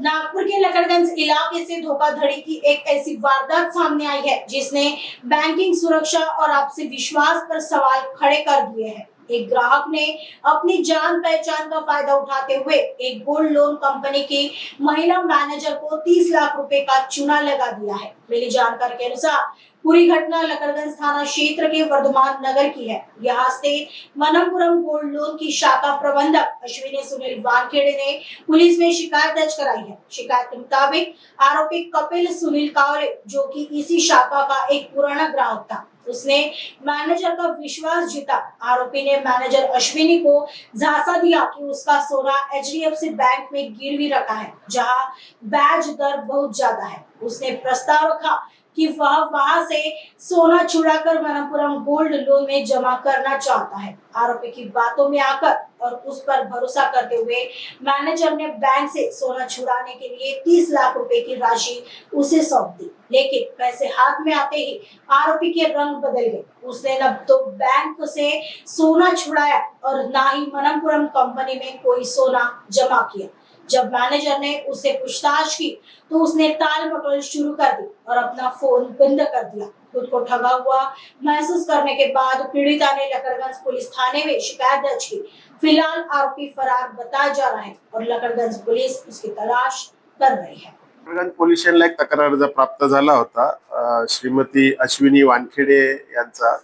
नागपुर के लकड़गंज इलाके से धोखाधड़ी की एक ऐसी वारदात सामने आई है जिसने बैंकिंग सुरक्षा और आपसी विश्वास पर सवाल खड़े कर दिए हैं। एक ग्राहक ने अपनी जान पहचान का फायदा उठाते हुए एक गोल्ड लोन कंपनी की महिला मैनेजर को 30 लाख रुपए का चूना लगा दिया है। मिली जानकारी के अनुसार पूरी घटना लकड़गंज थाना क्षेत्र के वर्धमान नगर की है। यहाँ से मनमपुरम गोल्ड लोन की शाखा प्रबंधक अश्विनी सुनील वानखेड़े ने पुलिस में शिकायत दर्ज कराई है। शिकायत के मुताबिक आरोपी कपिल सुनील कावले, जो कि इसी शाखा का एक पुराना ग्राहक था, उसने मैनेजर का विश्वास जीता। आरोपी ने मैनेजर अश्विनी को झांसा दिया कि उसका सोना HDFC बैंक में गिरवी रखा है, जहां ब्याज दर बहुत ज्यादा है। उसने प्रस्ताव रखा कि वह वहां से सोना छुड़ाकर मनमपुरम गोल्ड लोन में जमा करना चाहता है। आरोपी की बातों में आकर और उस पर भरोसा करते हुए मैनेजर ने बैंक से सोना छुड़ाने के लिए 30 लाख रुपए की राशि उसे सौंप दी, लेकिन पैसे हाथ में आते ही आरोपी के रंग बदल गए। उसने न तो बैंक से सोना छुड़ाया और न ही मनमपुरम कंपनी में कोई सोना जमा किया। जब मैनेजर ने उससे पूछताछ की तो उसने टाल मटोल शुरू कर दी और अपना फोन बंद कर दिया। खुद को ठगा हुआ महसूस करने के बाद पीड़िता ने लकड़गंज पुलिस थाने में शिकायत दर्ज की। फिलहाल आरोपी फरार बताया जा रहा है और लकड़गंज पुलिस उसकी तलाश कर रही है। लकड़गंज पोलीस स्टेशनला एक तक्रार अर्ज प्राप्त झाला होता श्रीमती अश्विनी वानखेडे यांचा।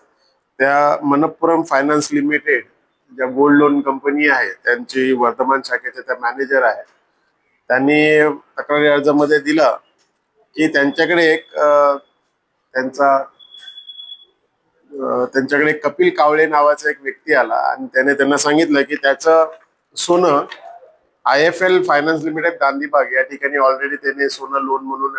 त्या मनप्पुरम फायनान्स लिमिटेड ज्या गोल्ड लोन कंपनी आहे त्यांची वर्धमान शाखेचे त्या मॅनेजर आहे, त्यांनी तक्रारी अर्जामध्ये दिलं की त्यांच्याकडे एक कपिल कावळे नावाचा एक व्यक्ती आला आणि त्याने त्यांना सांगितलं की त्याचं सोनं IFL फायनान्स लिमिटेड गांधीबाग या ठिकाणी ऑलरेडी त्याने सोनं लोन म्हणून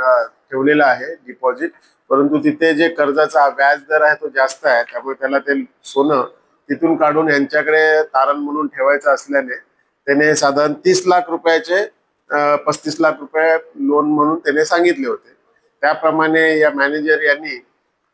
ठेवलेलं आहे डिपॉझिट, परंतु तिथे जे कर्जाचा व्याज दर आहे तो जास्त आहे, त्यामुळे त्याला ते सोनं तिथून काढून यांच्याकडे तारण म्हणून ठेवायचं असल्याने त्याने साधारण 30 लाख रुपयाचे 35 लाख रुपये लोन म्हणून त्याने सांगितले होते। त्याप्रमाणे या मॅनेजर यांनी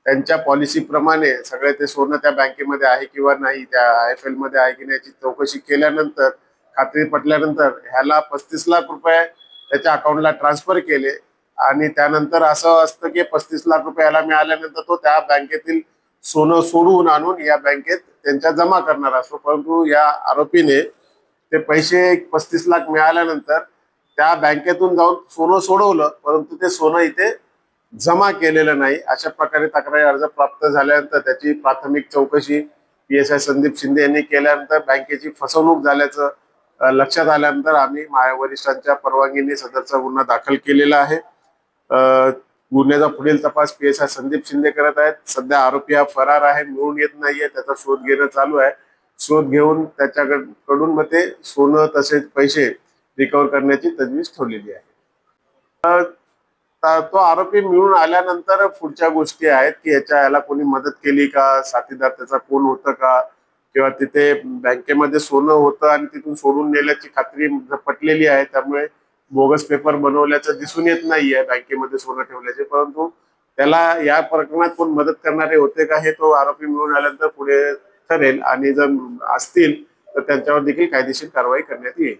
त्यांच्या पॉलिसी प्रमाणे सगळे ते सोनं त्या बँकेमध्ये आहे किंवा नाही, त्या IFL मध्ये आहे की नाही याची चौकशी केल्यानंतर खात्री पटल्यानंतर ह्याला 35 लाख रुपये त्याच्या अकाउंटला ट्रान्सफर केले आणि त्यानंतर असं असतं की 35 लाख रुपये ह्याला मिळाल्यानंतर तो त्या बँकेतील सोनं सोडून आणून या बँकेत त्यांच्या जमा करणार असतो। परंतु या आरोपीने ते पैसे 35 लाख मिळाल्यानंतर त्या बँकेतून जाऊन सोनं सोडवलं, परंतु ते सोनं इथे जमा केलेलं नाही। अशा प्रकारे तक्रारी अर्ज प्राप्त झाल्यानंतर त्याची प्राथमिक चौकशी PSI संदीप शिंदे यांनी केल्यानंतर बँकेची फसवणूक झाल्याचं लक्षात आल्यानंतर आम्ही वरिष्ठांच्या परवानगीने सदरचा गुन्हा दाखल केलेला आहे। गुन्ह्याचा पुढील तपास PSI संदीप शिंदे करत आहेत। सध्या आरोपी हा फरार आहे, मिळून येत नाहीये, त्याचा शोध घेणं चालू आहे। शोध घेऊन त्याच्याकडून मग ते सोनं तसेच पैसे रिकव्हर करण्याची तजवीज ठेवलेली आहे। तो आरोपी मिळून आल्यानंतर पुढच्या गोष्टी आहेत की याला कोणी मदत केली का, साथीदार त्याचा कोण होतं का, किंवा तिथे बँकेमध्ये सोनं होतं आणि तिथून सोडून नेल्याची खात्री पटलेली आहे, त्यामुळे बोगस पेपर बनवल्याचं दिसून येत नाहीये बँकेमध्ये सोनं ठेवल्याचे, परंतु त्याला या प्रकरणात कोण मदत करणारे होते का हे तो आरोपी मिळून आल्यानंतर पुढे ठरेल आणि जर असतील तर त्यांच्यावर देखील कायदेशीर कारवाई करण्यात येईल।